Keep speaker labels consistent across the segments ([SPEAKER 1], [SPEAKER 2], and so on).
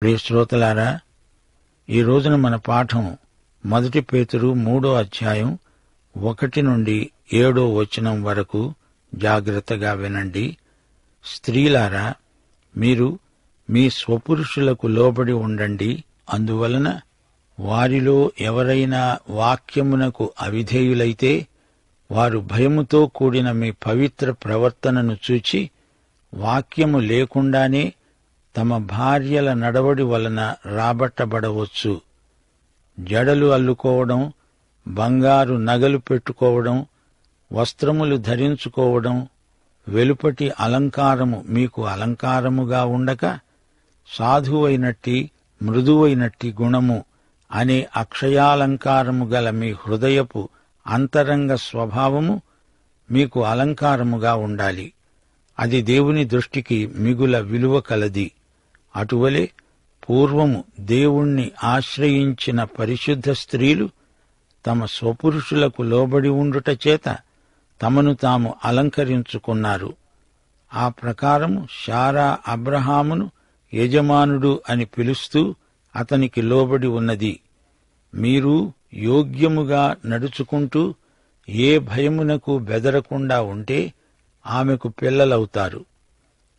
[SPEAKER 1] ప్రియ శ్రోతలారా, ఈ రోజున మన పాఠం 1 పేతురు 3వ అధ్యాయం 1 నుండి 7వ వచనం వరకు. జాగ్రత్తగా వినండి. స్త్రీలారా, మీరు మీ స్వపురుషులకు లోబడి ఉండండి. అందువలన వారిలో ఎవరైనా వాక్యమునకు అవిధేయులైతే వారు భయముతో కూడిన మీ పవిత్ర ప్రవర్తనను చూచి వాక్యము లేకుండానే తమ భార్యల నడవడి వలన రాబట్టబడవచ్చు. జడలు అల్లుకోవడం, బంగారు నగలు పెట్టుకోవడం, వస్త్రములు ధరించుకోవడం, వెలుపటి అలంకారము మీకు అలంకారముగా ఉండక సాధువైనట్టి మృదువైనట్టి గుణము అనే అక్షయాలంకారము గల మీ హృదయపు అంతరంగ స్వభావము మీకు అలంకారముగా ఉండాలి. అది దేవుని దృష్టికి మిగుల విలువ కలది. అటువలే పూర్వము దేవుణ్ణి ఆశ్రయించిన పరిశుద్ధ స్త్రీలు తమ స్వపురుషులకు లోబడి ఉండుట చేత తమను తాము అలంకరించుకున్నారు. ఆ ప్రకారము శారా అబ్రహామును యజమానుడు అని పిలుస్తూ అతనికి లోబడి ఉన్నది. మీరు యోగ్యముగా నడుచుకుంటూ ఏ భయమునకు బెదరకుండా ఉంటే ఆమెకు పిల్లలవుతారు.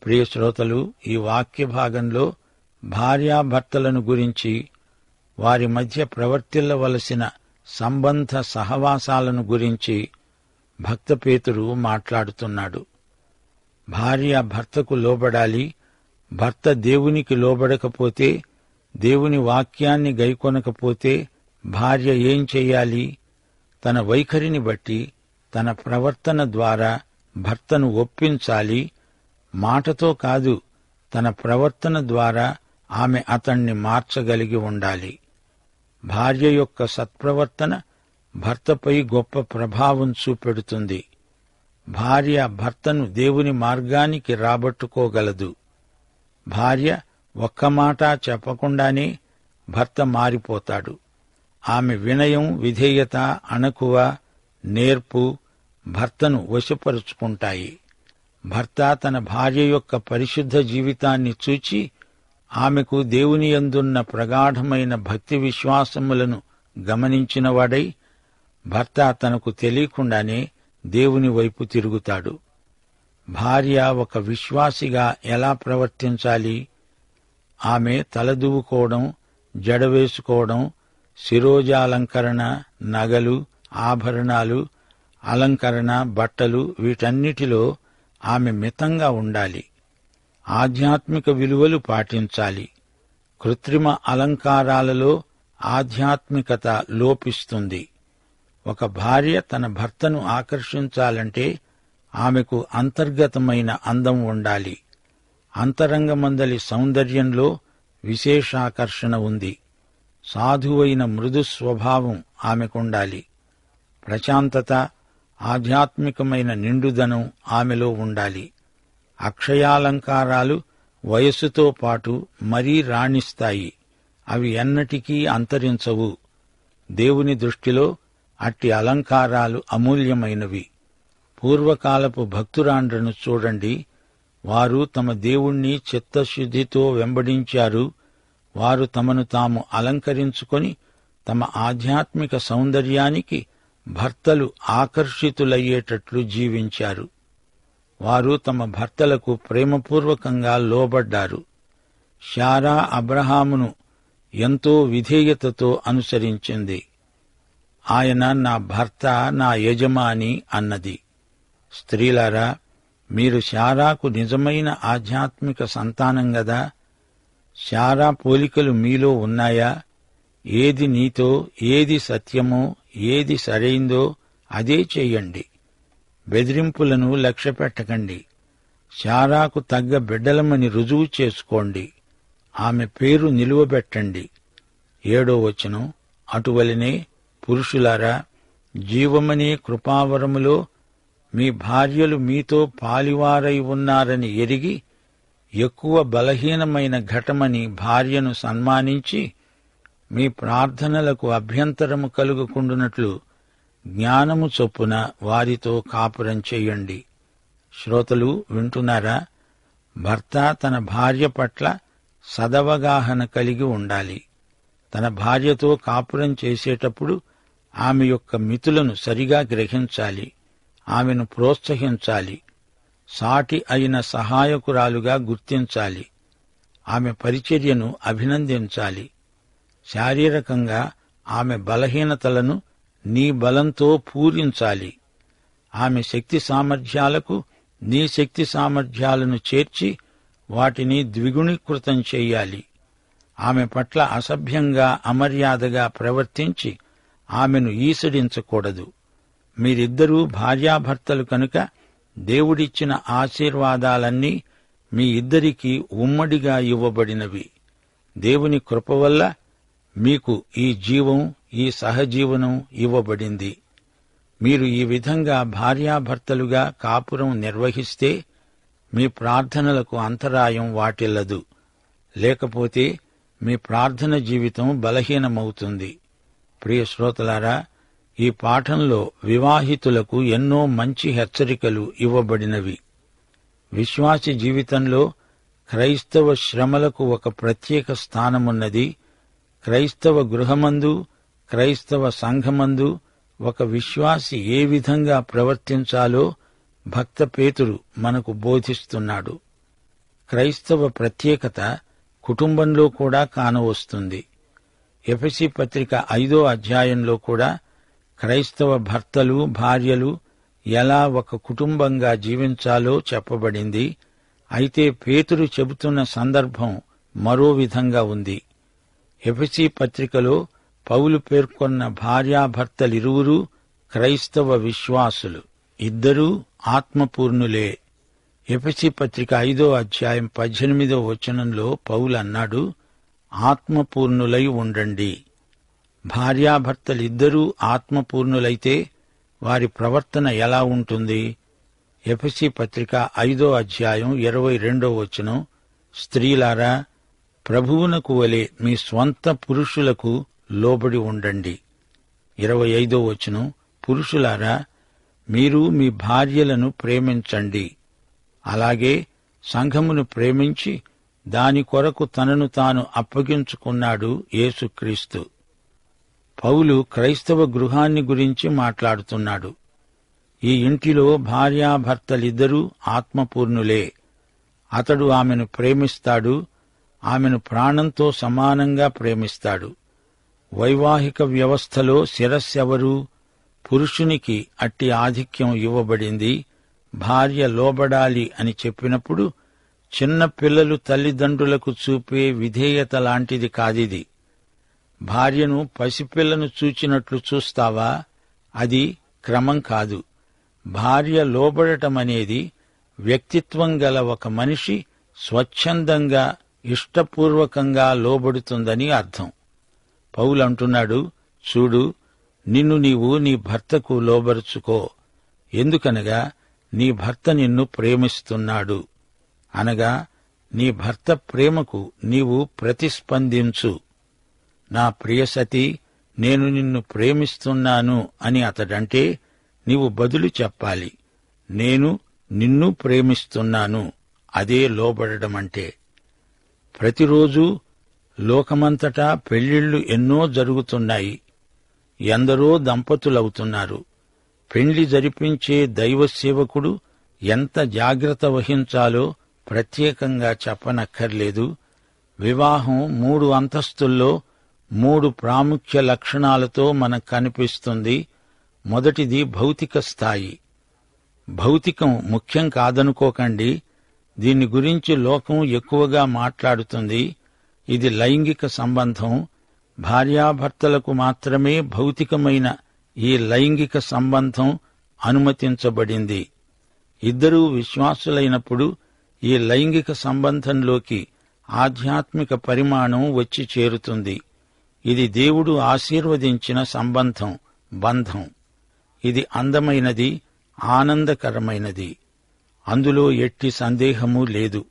[SPEAKER 1] ప్రియ శ్రోతలు, ఈ వాక్య భాగంలో భార్యాభర్తలను గురించి, వారి మధ్య ప్రవర్తిల్లవలసిన సంబంధ సహవాసాలను గురించి భక్త పేతురు మాట్లాడుతున్నాడు. భార్య భర్తకు లోబడాలి. భర్త దేవునికి లోబడకపోతే, దేవుని వాక్యాన్ని గైకొనకపోతే భార్య ఏం చెయ్యాలి? తన వైఖరిని బట్టి, తన ప్రవర్తన ద్వారా భర్తను ఒప్పించాలి. మాటతో కాదు, తన ప్రవర్తన ద్వారా ఆమె అతణ్ణి మార్చగలిగి ఉండాలి. భార్య యొక్క సత్ప్రవర్తన భర్తపై గొప్ప ప్రభావం చూపెడుతుంది. భార్య భర్తను దేవుని మార్గానికి రాబట్టుకోగలదు. భార్య ఒక్క మాట చెప్పకుండానే భర్త మారిపోతాడు. ఆమె వినయం, విధేయత, అణకువ, నేర్పు భర్తను వశపరుచుకుంటాయి. భర్త తన భార్య యొక్క పరిశుద్ధ జీవితాన్ని చూచి ఆమెకు దేవుని యందున్న ప్రగాఢమైన భక్తి విశ్వాసములను గమనించినవాడై భర్త తనకు తెలియకుండానే దేవుని వైపు తిరుగుతాడు. భార్య ఒక విశ్వాసిగా ఎలా ప్రవర్తించాలి? ఆమె తలదువ్వుకోవడం, జడవేసుకోవడం, శిరోజాలంకరణ, నగలు, ఆభరణాలు, అలంకరణ, బట్టలు, వీటన్నిటిలో ఆమె మితంగా ఉండాలి. ఆధ్యాత్మిక విలువలు పాటించాలి. కృత్రిమ అలంకారాలలో ఆధ్యాత్మికత లోపిస్తుంది. ఒక భార్య తన భర్తను ఆకర్షించాలంటే ఆమెకు అంతర్గతమైన అందం ఉండాలి. అంతరంగమందలి సౌందర్యంలో విశేషాకర్షణ ఉంది. సాధువైన మృదు స్వభావం ఆమెకుండాలి. ప్రశాంతత, ఆధ్యాత్మికమైన నిండుదనం ఆమెలో ఉండాలి. అక్షయాలంకారాలు వయస్సుతో పాటు మరీ రాణిస్తాయి. అవి ఎన్నటికీ అంతరించవు. దేవుని దృష్టిలో అట్టి అలంకారాలు అమూల్యమైనవి. పూర్వకాలపు భక్తురాండ్రను చూడండి. వారు తమ దేవుణ్ణి చిత్తశుద్ధితో వెంబడించారు. వారు తమను తాము అలంకరించుకొని తమ ఆధ్యాత్మిక సౌందర్యానికి భర్తలు ఆకర్షితులయ్యేటట్లు జీవించారు. వారు తమ భర్తలకు ప్రేమపూర్వకంగా లోబడ్డారు. శారా అబ్రహామును ఎంతో విధేయతతో అనుసరించింది. ఆయన నా భర్త, నా యజమాని అన్నది. స్త్రీలారా, మీరు శారాకు నిజమైన ఆధ్యాత్మిక సంతానం గదా. శారా పోలికలు మీలో ఉన్నాయా? ఏది నీతో, ఏది సత్యమో, ఏది సరైందో అదే చెయ్యండి. బెదిరింపులను లక్ష్యపెట్టకండి. శారాకు తగ్గ బిడ్డలమని రుజువు చేసుకోండి. ఆమె పేరు నిలువబెట్టండి. 7వ వచనం, అటువలనే పురుషులారా, జీవమనే కృపావరములో మీ భార్యలు మీతో పాలివారై ఉన్నారని ఎరిగి ఎక్కువ బలహీనమైన ఘటమని భార్యను సన్మానించి మీ ప్రార్థనలకు అభ్యంతరము కలుగకుండునట్లు జ్ఞానము చొప్పున వారితో కాపురం చెయ్యండి. శ్రోతలు వింటున్నారా? భర్త తన భార్య పట్ల సదవగాహన కలిగి ఉండాలి. తన భార్యతో కాపురం చేసేటప్పుడు ఆమె యొక్క మితులను సరిగా గ్రహించాలి. ఆమెను ప్రోత్సహించాలి. సాటి అయిన సహాయకురాలుగా గుర్తించాలి. ఆమె పరిచర్యను అభినందించాలి. శారీరకంగా ఆమె బలహీనతలను నీ బలంతో పూరించాలి. ఆమె శక్తి సామర్థ్యాలకు నీ శక్తి సామర్థ్యాలను చేర్చి వాటిని ద్విగుణీకృతం చెయ్యాలి. ఆమె పట్ల అసభ్యంగా అమర్యాదగా ప్రవర్తించి ఆమెను ఈసడించకూడదు. మీరిద్దరూ భార్యాభర్తలు కనుక దేవుడిచ్చిన ఆశీర్వాదాలన్నీ మీ ఇద్దరికీ ఉమ్మడిగా ఇవ్వబడినవి. దేవుని కృప వల్ల మీకు ఈ జీవం, ఈ సహజీవనం ఇవ్వబడింది. మీరు ఈ విధంగా భార్యాభర్తలుగా కాపురం నిర్వహిస్తే మీ ప్రార్థనలకు అంతరాయం వాటిల్లదు. లేకపోతే మీ ప్రార్థన జీవితం బలహీనమవుతుంది. ప్రియ శ్రోతలారా, ఈ పాఠంలో వివాహితులకు ఎన్నో మంచి హెచ్చరికలు ఇవ్వబడినవి. విశ్వాసి జీవితంలో క్రైస్తవ శ్రమలకు ఒక ప్రత్యేక స్థానమున్నది. క్రైస్తవ గృహమందు, క్రైస్తవ సంఘమందు ఒక విశ్వాసి ఏ విధంగా ప్రవర్తించాలో భక్త పేతురు మనకు బోధిస్తున్నాడు. క్రైస్తవ ప్రత్యేకత కుటుంబంలో కూడా కానవస్తుంది. ఎఫెసీ పత్రిక 5వ అధ్యాయంలో కూడా క్రైస్తవ భర్తలు, భార్యలు ఎలా ఒక కుటుంబంగా జీవించాలో చెప్పబడింది. అయితే పేతురు చెబుతున్న సందర్భం మరో విధంగా ఉంది. ఎఫెసీ పత్రికలో పౌలు పేర్కొన్న భార్యాభర్తలిరువురూ క్రైస్తవ విశ్వాసులు. ఇద్దరూ ఆత్మపూర్ణులే. ఎఫెసీ పత్రిక 5వ అధ్యాయం 18వ వచనంలో పౌలు అన్నాడు, ఆత్మపూర్ణులై ఉండండి. భార్యాభర్తలిద్దరూ ఆత్మపూర్ణులైతే వారి ప్రవర్తన ఎలా ఉంటుంది? ఎఫెసీ పత్రిక 5వ అధ్యాయం 22వ వచనం, స్త్రీలారా ప్రభువునకు వలె మీ స్వంత పురుషులకు లోబడి ఉండండి. 25వ వచనం, పురుషులారా మీరు మీ భార్యలను ప్రేమించండి. అలాగే సంఘమును ప్రేమించి దాని కొరకు తనను తాను అప్పగించుకున్నాడు యేసుక్రీస్తు. పౌలు క్రైస్తవ గృహాన్ని గురించి మాట్లాడుతున్నాడు. ఈ ఇంటిలో భార్యాభర్తలిద్దరూ ఆత్మపూర్ణులే. అతడు ఆమెను ప్రేమిస్తాడు, ఆమెను ప్రాణంతో సమానంగా ప్రేమిస్తాడు. వైవాహిక వ్యవస్థలో శిరస్సెవరు? పురుషునికి అట్టి ఆధిక్యం ఇవ్వబడింది. భార్య లోబడాలి అని చెప్పినప్పుడు చిన్న పిల్లలు తల్లిదండ్రులకు చూపే విధేయత లాంటిది కాదిది. భార్యను పసిపిల్లను చూచినట్లు చూస్తావా? అది క్రమం కాదు. భార్య లోబడటమనేది వ్యక్తిత్వం గల ఒక మనిషి స్వచ్ఛందంగా, ఇష్టపూర్వకంగా లోబడుతుందని అర్థం. పౌలంటున్నాడు, చూడు, నిన్ను నీవు నీ భర్తకు లోబరుచుకో. ఎందుకనగా నీ భర్త నిన్ను ప్రేమిస్తున్నాడు. అనగా నీ భర్త ప్రేమకు నీవు ప్రతిస్పందించు. నా ప్రియసతి, నేను నిన్ను ప్రేమిస్తున్నాను అని అతడంటే నీవు బదులు చెప్పాలి, నేను నిన్ను ప్రేమిస్తున్నాను. అదే లోబడడమంటే. ప్రతిరోజూ లోకమంతటా పెళ్లిళ్లు ఎన్నో జరుగుతున్నాయి. ఎందరో దంపతులవుతున్నారు. పెండ్లి జరిపించే దైవ సేవకుడు ఎంత జాగ్రత్త వహించాలో ప్రత్యేకంగా చెప్పనక్కర్లేదు. వివాహం 3 అంతస్తుల్లో 3 ప్రాముఖ్య లక్షణాలతో మనకు కనిపిస్తుంది. మొదటిది భౌతిక స్థాయి. భౌతికం ముఖ్యం కాదనుకోకండి. దీని గురించి లోకం ఎక్కువగా మాట్లాడుతుంది. ఇది లైంగిక సంబంధం. భార్యాభర్తలకు మాత్రమే భౌతికమైన ఈ లైంగిక సంబంధం అనుమతించబడింది. ఇద్దరూ విశ్వాసులైనప్పుడు ఈ లైంగిక సంబంధంలోకి ఆధ్యాత్మిక పరిమాణం వచ్చి చేరుతుంది. ఇది దేవుడు ఆశీర్వదించిన సంబంధం, బంధం. ఇది అందమైనది, ఆనందకరమైనది. అందులో ఎట్టి సందేహమూ లేదు.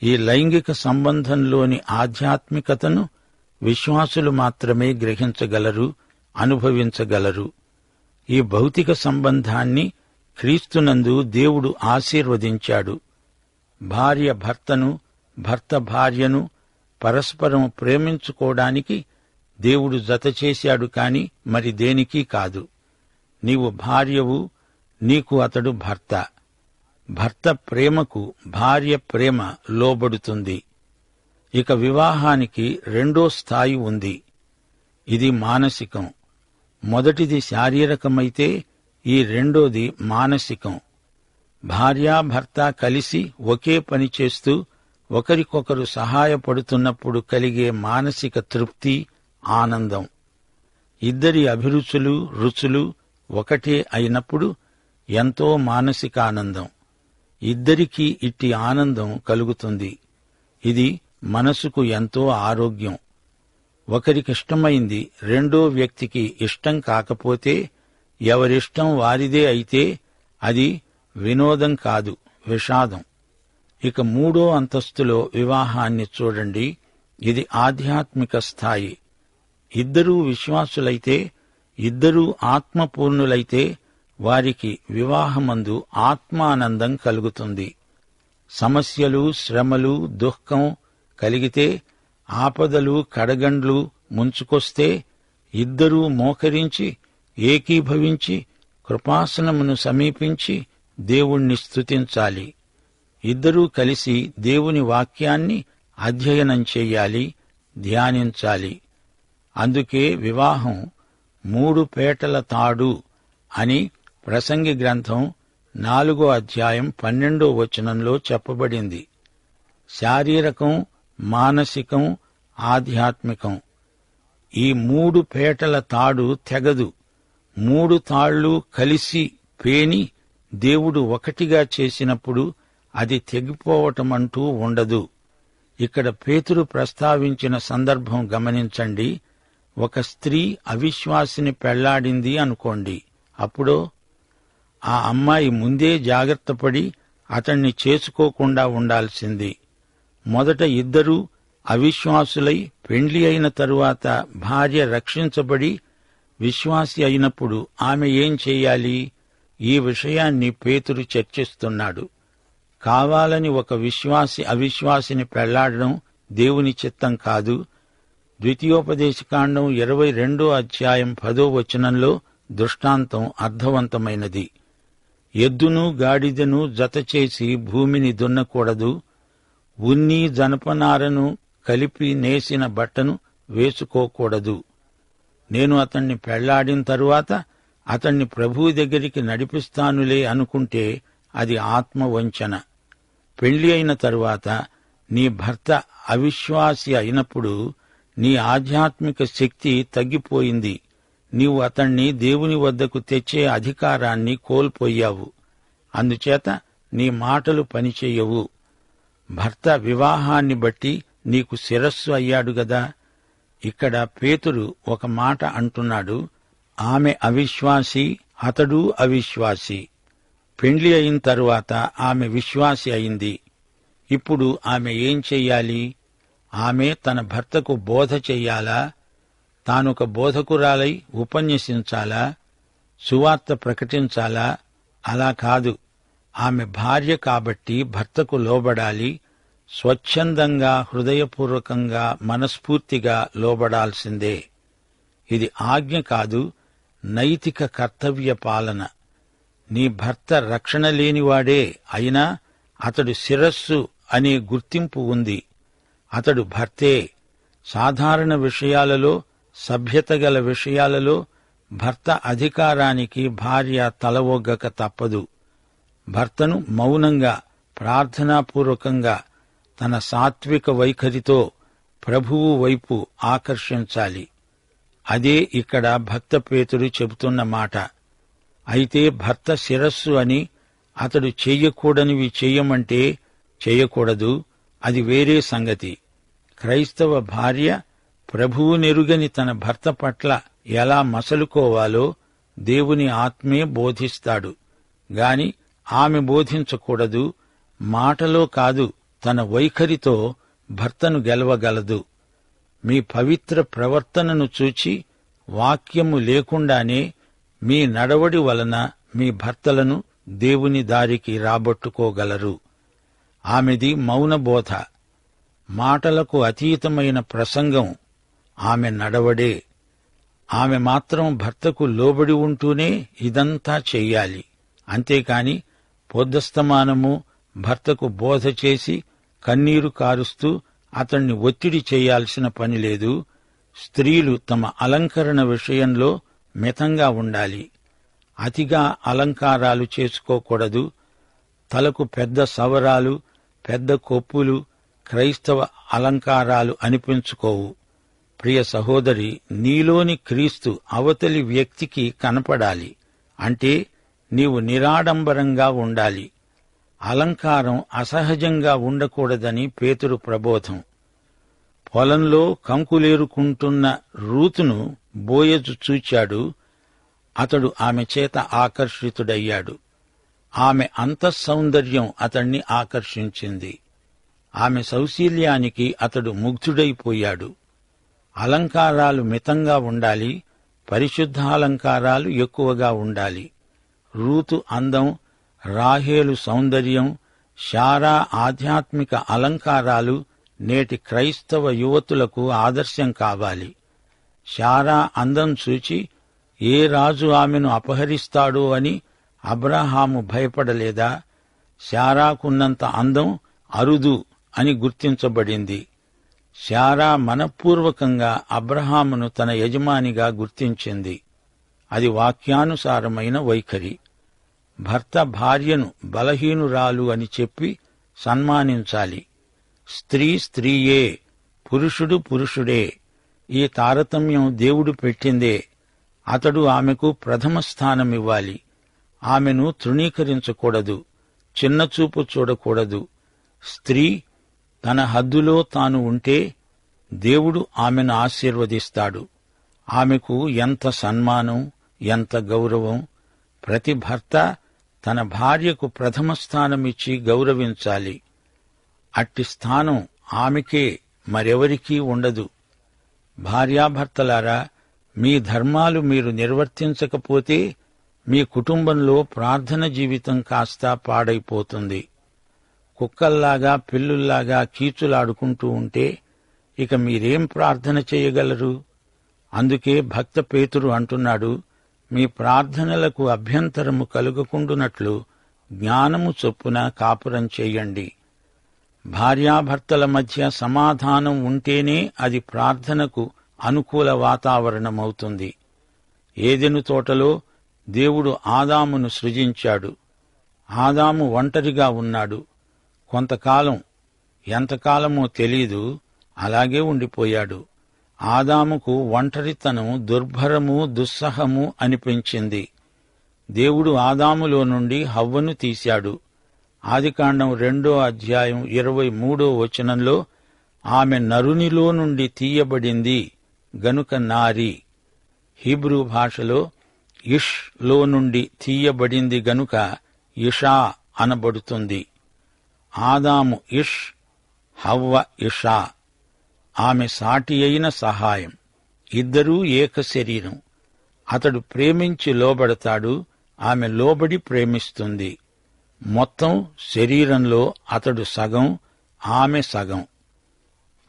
[SPEAKER 1] ఈ లైంగిక సంబంధంలోని ఆధ్యాత్మికతను విశ్వాసులు మాత్రమే గ్రహించగలరు, అనుభవించగలరు. ఈ భౌతిక సంబంధాన్ని క్రీస్తునందు దేవుడు ఆశీర్వదించాడు. భార్య భర్తను, భర్త భార్యను, పరస్పరం ప్రేమించుకోవడానికి దేవుడు జతచేశాడు కాని మరి దేనికీ కాదు. నీవు భార్యవు, నీకు అతడు భర్త. భర్త ప్రేమకు భార్య ప్రేమ లోబడుతుంది. ఇక వివాహానికి రెండో స్థాయి ఉంది. ఇది మానసికం. మొదటిది శారీరకమైతే ఈ రెండోది మానసికం. భార్యాభర్త కలిసి ఒకే పని చేస్తూ ఒకరికొకరు సహాయపడుతున్నప్పుడు కలిగే మానసిక తృప్తి, ఆనందం. ఇద్దరి అభిరుచులు, రుచులు ఒకటే అయినప్పుడు ఎంతో మానసికానందం. ఇద్దరికీ ఇట్టి ఆనందం కలుగుతుంది. ఇది మనసుకు ఎంతో ఆరోగ్యం. ఒకరికిష్టమైంది రెండో వ్యక్తికి ఇష్టం కాకపోతే, ఎవరిష్టం వారిదే అయితే అది వినోదం కాదు, విషాదం. ఇక మూడో అంతస్తులో వివాహాన్ని చూడండి. ఇది ఆధ్యాత్మిక స్థాయి. ఇద్దరూ విశ్వాసులైతే, ఇద్దరూ ఆత్మపూర్ణులైతే వారికి వివాహమందు ఆత్మానందం కలుగుతుంది. సమస్యలు, శ్రమలు, దుఃఖం కలిగితే, ఆపదలు, కడగండ్లు ముంచుకొస్తే ఇద్దరూ మోకరించి ఏకీభవించి కృపాసనమును సమీపించి దేవుణ్ణి స్తుతించాలి. ఇద్దరూ కలిసి దేవుని వాక్యాన్ని అధ్యయనం చెయ్యాలి, ధ్యానించాలి. అందుకే వివాహం 3 పేటల తాడు అని ప్రసంగి గ్రంథం 4వ అధ్యాయం 12వ వచనంలో చెప్పబడింది. శారీరకం, మానసికం, ఆధ్యాత్మికం. ఈ 3 పేటల తాడు తెగదు. 3 తాళ్లు కలిసి పేని దేవుడు ఒకటిగా చేసినప్పుడు అది తెగిపోవటమంటూ ఉండదు. ఇక్కడ పేతురు ప్రస్తావించిన సందర్భం గమనించండి. ఒక స్త్రీ అవిశ్వాసిని పెళ్లాడింది అనుకోండి. అప్పుడో ఆ అమ్మాయి ముందే జాగ్రత్తపడి అతణ్ణి చేసుకోకుండా ఉండాల్సింది. మొదట ఇద్దరూ అవిశ్వాసులై పెండ్లి అయిన తరువాత భార్య రక్షించబడి విశ్వాసి అయినప్పుడు ఆమె ఏం చెయ్యాలి? ఈ విషయాన్ని పేతురు చర్చిస్తున్నాడు. కావాలని ఒక విశ్వాసి అవిశ్వాసిని పెళ్లాడడం దేవుని చిత్తం కాదు. ద్వితీయోపదేశకాండం 22వ అధ్యాయం 10వ వచనంలో దృష్టాంతం అర్థవంతమైనది. ఎద్దును గాడిదను జతచేసి భూమిని దున్నకూడదు. ఉన్ని జనపనారను కలిపి నేసిన బట్టను వేసుకోకూడదు. నేను అతణ్ణి పెళ్లాడిన తరువాత అతణ్ణి ప్రభువు దగ్గరికి నడిపిస్తానులే అనుకుంటే అది ఆత్మవంచన. పెళ్లి అయిన తరువాత నీ భర్త అవిశ్వాసి అయినప్పుడు నీ ఆధ్యాత్మిక శక్తి తగ్గిపోయింది. నీవు అతణ్ణి దేవుని వద్దకు తెచ్చే అధికారాన్ని కోల్పోయావు. అందుచేత నీ మాటలు పనిచేయవు. భర్త వివాహాన్ని బట్టి నీకు శిరస్సు అయ్యాడు గదా. ఇక్కడ పేతురు ఒక మాట అంటున్నాడు. ఆమె అవిశ్వాసి, అతడు అవిశ్వాసి. పెండ్లి అయిన తరువాత ఆమె విశ్వాసి అయింది. ఇప్పుడు ఆమె ఏం చెయ్యాలి? ఆమె తన భర్తకు బోధ చెయ్యాలా? తానొక బోధకురాలై ఉపన్యసించాలా? సువార్త ప్రకటించాలా? అలా కాదు. ఆమె భార్య కాబట్టి భర్తకు లోబడాలి. స్వచ్ఛందంగా, హృదయపూర్వకంగా, మనస్ఫూర్తిగా లోబడాల్సిందే. ఇది ఆజ్ఞ కాదు, నైతిక కర్తవ్య పాలన. నీ భర్త రక్షణ లేనివాడే అయినా అతడు శిరస్సు అనే గుర్తింపు ఉంది. అతడు భర్తే. సాధారణ విషయాలలో, సభ్యత గల విషయాలలో భర్త అధికారానికి భార్య తలవొగ్గక తప్పదు. భర్తను మౌనంగా, ప్రార్థనాపూర్వకంగా తన సాత్విక వైఖరితో ప్రభువు వైపు ఆకర్షించాలి. అదే ఇక్కడ భక్త పేతురు చెబుతున్న మాట. అయితే భర్త శిరస్సు అని అతడు చెయ్యకూడనివి చెయ్యమంటే చెయ్యకూడదు, అది వేరే సంగతి. క్రైస్తవ భార్య ప్రభువునెరుగని తన భర్త పట్ల ఎలా మసలుకోవాలో దేవుని ఆత్మే బోధిస్తాడు గాని ఆమె బోధించకూడదు. మాటలో కాదు, తన వైఖరితో భర్తను గెలవగలదు. మీ పవిత్ర ప్రవర్తనను చూచి వాక్యము లేకుండానే మీ నడవడి వలన మీ భర్తలను దేవుని దారికి రాబట్టుకోగలరు. ఆమెది మౌనబోధ. మాటలకు అతీతమైన ప్రసంగం ఆమె నడవడే. ఆమె మాత్రం భర్తకు లోబడి ఉంటూనే ఇదంతా చెయ్యాలి. అంతేకాని పొద్దస్తమానము భర్తకు బోధ చేసి కన్నీరు కారుస్తూ అతణ్ణి ఒత్తిడి చేయాల్సిన పని లేదు. స్త్రీలు తమ అలంకరణ విషయంలో మితంగా ఉండాలి. అతిగా అలంకారాలు చేసుకోకూడదు. తలకు పెద్ద సవరాలు, పెద్ద కొప్పులు క్రైస్తవ అలంకారాలు అనిపించుకోవు. ప్రియ సహోదరి, నీలోని క్రీస్తు అవతలి వ్యక్తికి కనపడాలి. అంటే నీవు నిరాడంబరంగా ఉండాలి. అలంకారం అసహజంగా ఉండకూడదని పేతురు ప్రబోధం. పొలంలో కంకులేరుకుంటున్న రూతును బోయజు చూచాడు. అతడు ఆమె చేత ఆకర్షితుడయ్యాడు. ఆమె అంతఃసౌందర్యం అతణ్ణి ఆకర్షించింది. ఆమె సౌశీల్యానికి అతడు ముగ్ధుడైపోయాడు. అలంకారాలు మితంగా ఉండాలి. పరిశుద్ధాలంకారాలు ఎక్కువగా ఉండాలి. రూతు అందం, రాహేలు సౌందర్యం, శారా ఆధ్యాత్మిక అలంకారాలు నేటి క్రైస్తవ యువతులకు ఆదర్శం కావాలి. శారా అందం చూచి ఏ రాజు ఆమెను అపహరిస్తాడో అని అబ్రహాము భయపడలేదా? శారాకున్నంత అందం అరుదు అని గుర్తించబడింది. శారా మనఃపూర్వకంగా అబ్రహామును తన యజమానిగా గుర్తించింది. అది వాక్యానుసారమైన వైఖరి. భర్త భార్యను బలహీనురాలు అని చెప్పి సన్మానించాలి. స్త్రీ స్త్రీయే, పురుషుడు పురుషుడే. ఈ తారతమ్యం దేవుడు పెట్టిందే. అతడు ఆమెకు ప్రథమ స్థానమివ్వాలి. ఆమెను తృణీకరించకూడదు, చిన్నచూపు చూడకూడదు. స్త్రీ తన హద్దులో తాను ఉంటే దేవుడు ఆమెను ఆశీర్వదిస్తాడు. ఆమెకు ఎంత సన్మానం, ఎంత గౌరవం! ప్రతి భర్త తన భార్యకు ప్రథమ స్థానమిచ్చి గౌరవించాలి. అట్టి స్థానం ఆమెకే, మరెవరికీ ఉండదు. భార్యాభర్తలారా, మీ ధర్మాలు మీరు నిర్వర్తించకపోతే మీ కుటుంబంలో ప్రార్థన జీవితం కాస్త పాడైపోతుంది. కుక్కల్లాగా పిల్లుల్లాగా కీచులాడుకుంటూ ఉంటే ఇక మీరేం ప్రార్థన చేయగలరు? అందుకే భక్త పేతురు అంటున్నాడు, మీ ప్రార్థనలకు అభ్యంతరము కలుగకుండునట్లు జ్ఞానము చొప్పున కాపురం చెయ్యండి. భార్యాభర్తల మధ్య సమాధానం ఉంటేనే అది ప్రార్థనకు అనుకూల వాతావరణమవుతుంది. ఏదెను తోటలో దేవుడు ఆదామును సృజించాడు. ఆదాము ఒంటరిగా ఉన్నాడు. కొంతకాలం, ఎంతకాలమో తెలీదు, అలాగే ఉండిపోయాడు. ఆదాముకు ఒంటరితనం దుర్భరము, దుస్సహము అనిపించింది. దేవుడు ఆదాములో నుండి హవ్వను తీశాడు. ఆదికాండం 2:23 ఆమె నరునిలో నుండి తీయబడింది గనుక నారి. హీబ్రూ భాషలో ఇష్ లో నుండి తీయబడింది గనుక ఇషా అనబడుతుంది. ఆదాము ఇష్, హవ్వ ఇషా. ఆమె సాటి అయిన సహాయం. ఇద్దరూ ఏక శరీరం. అతడు ప్రేమించి లోబడతాడు, ఆమె లోబడి ప్రేమిస్తుంది. మొత్తం శరీరంలో అతడు సగం, ఆమె సగం.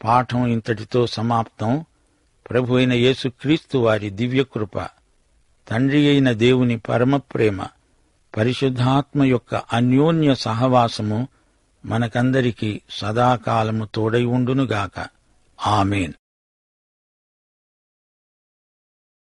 [SPEAKER 1] పాఠం ఇంతటితో సమాప్తం. ప్రభు అయిన యేసుక్రీస్తు వారి దివ్యకృప, తండ్రి అయిన దేవుని పరమప్రేమ, పరిశుద్ధాత్మ యొక్క అన్యోన్య సహవాసము మనకందరికీ సదాకాలము తోడై ఉండునుగాక. ఆమేన్.